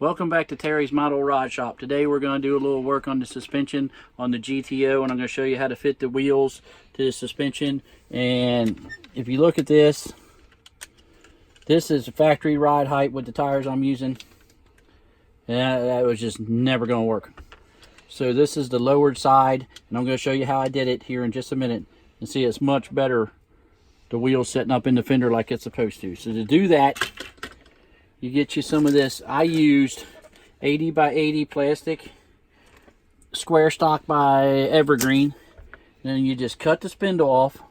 Welcome back to Terry's Model Rod Shop. Today we're going to do a little work on the suspension on the GTO, and I'm going to show you how to fit the wheels to the suspension. And if you look at this, this is the factory ride height with the tires I'm using. And that was just never going to work. So this is the lowered side, and I'm going to show you how I did it here in just a minute. And see, it's much better, the wheels setting up in the fender like it's supposed to. So to do that, you get you some of this. I used 80 by 80 plastic square stock by Evergreen. Then you just cut the spindle off,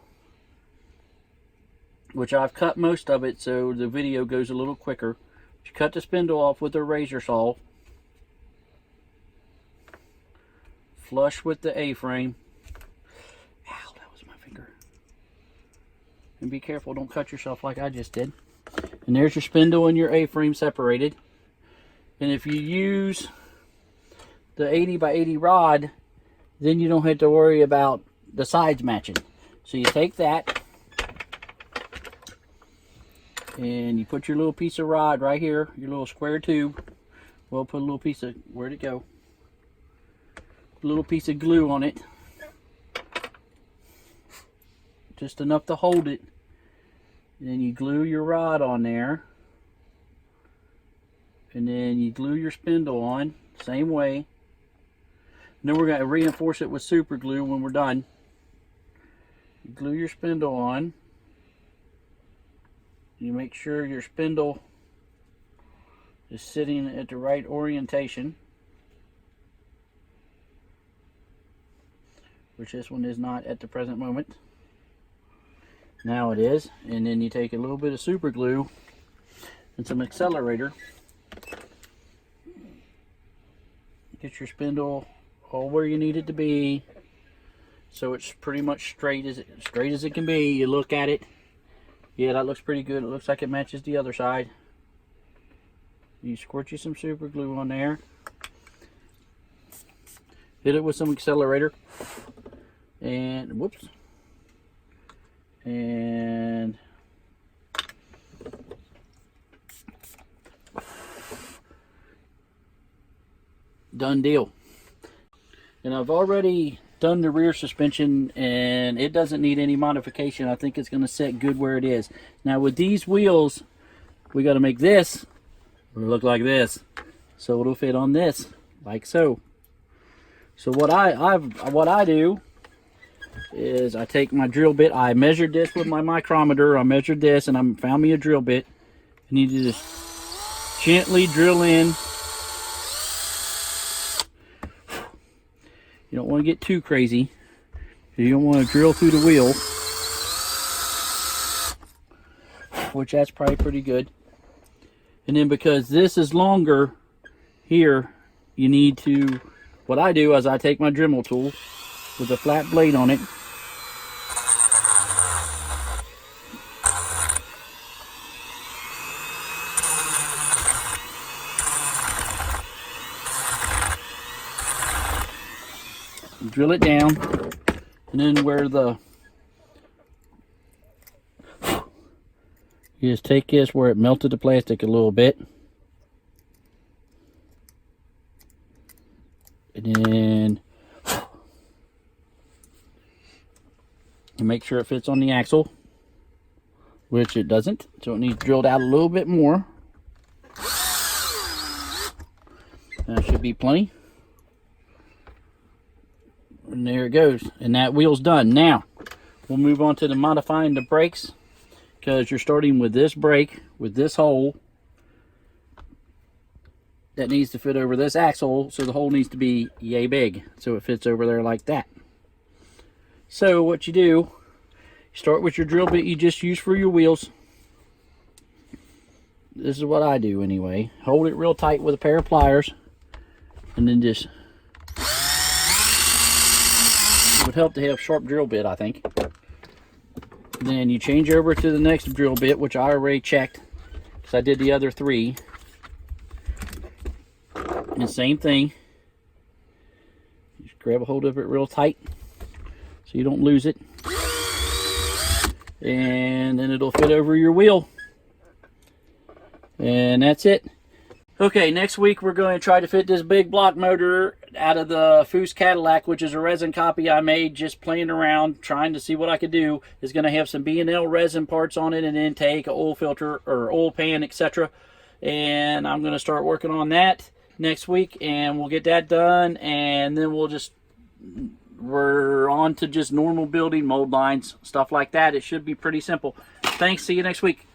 which I've cut most of it so the video goes a little quicker. You cut the spindle off with a razor saw, flush with the A-frame. Ow, that was my finger. And be careful, don't cut yourself like I just did. And there's your spindle and your A-frame separated. And if you use the 80 by 80 rod, then you don't have to worry about the sides matching. So you take that and you put your little piece of rod right here, your little square tube. We'll put a little piece of, where'd it go? A little piece of glue on it. Just enough to hold it. And then you glue your rod on there. And then you glue your spindle on, same way. And then we're going to reinforce it with super glue when we're done. You glue your spindle on. You make sure your spindle is sitting at the right orientation, which this one is not at the present moment. Now it is. And then you take a little bit of super glue and some accelerator. Get your spindle all where you need it to be, so it's pretty much straight as it can be. You look at it. Yeah, that looks pretty good. It looks like it matches the other side. You squirt you some super glue on there. Hit it with some accelerator. And whoops. And done deal. And I've already done the rear suspension, and it doesn't need any modification. I think it's going to set good where it is. Now with these wheels, we got to make this look like this, so it'll fit on this like so. So what I do is I take my drill bit. I measured this with my micrometer. I measured this, and I found me a drill bit. And you just gently drill in. You don't want to get too crazy. You don't want to drill through the wheel, which that's probably pretty good. And then because this is longer here, you need to, what I do is I take my Dremel tool with a flat blade on it. Drill it down, and then where the, you just take this where it melted the plastic a little bit, and then you make sure it fits on the axle, which it doesn't, so it needs drilled out a little bit more. That should be plenty. And there it goes, and that wheel's done. Now we'll move on to the modifying the brakes, because you're starting with this brake with this hole that needs to fit over this axle, so the hole needs to be yay big so it fits over there like that. So what you do, you start with your drill bit you just used for your wheels. This is what I do anyway. Hold it real tight with a pair of pliers, and then just, it would help to have a sharp drill bit, I think. Then you change over to the next drill bit, which I already checked because I did the other three. And same thing. Just grab a hold of it real tight so you don't lose it. And then it'll fit over your wheel. And that's it. Okay, next week we're going to try to fit this big block motor out of the Foose Cadillac, which is a resin copy I made just playing around, trying to see what I could do. It's going to have some B&L resin parts on it, an intake, an oil filter, or oil pan, etc. And I'm going to start working on that next week, and we'll get that done, and then we're on to just normal building, mold lines, stuff like that. It should be pretty simple. Thanks, see you next week.